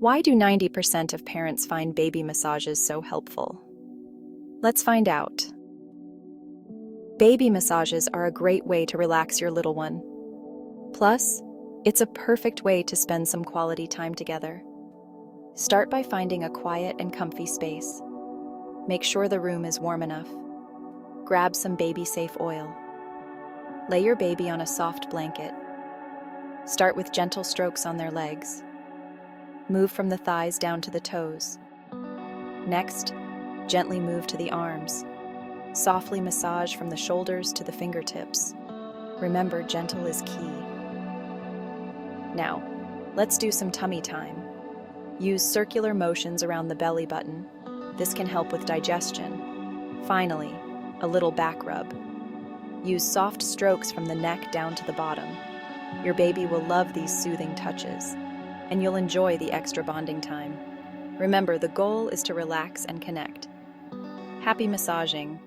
Why do 90% of parents find baby massages so helpful? Let's find out. Baby massages are a great way to relax your little one. Plus, it's a perfect way to spend some quality time together. Start by finding a quiet and comfy space. Make sure the room is warm enough. Grab some baby-safe oil. Lay your baby on a soft blanket. Start with gentle strokes on their legs. Move from the thighs down to the toes. Next, gently move to the arms. Softly massage from the shoulders to the fingertips. Remember, gentle is key. Now, let's do some tummy time. Use circular motions around the belly button. This can help with digestion. Finally, a little back rub. Use soft strokes from the neck down to the bottom. Your baby will love these soothing touches, and you'll enjoy the extra bonding time. Remember, the goal is to relax and connect. Happy massaging.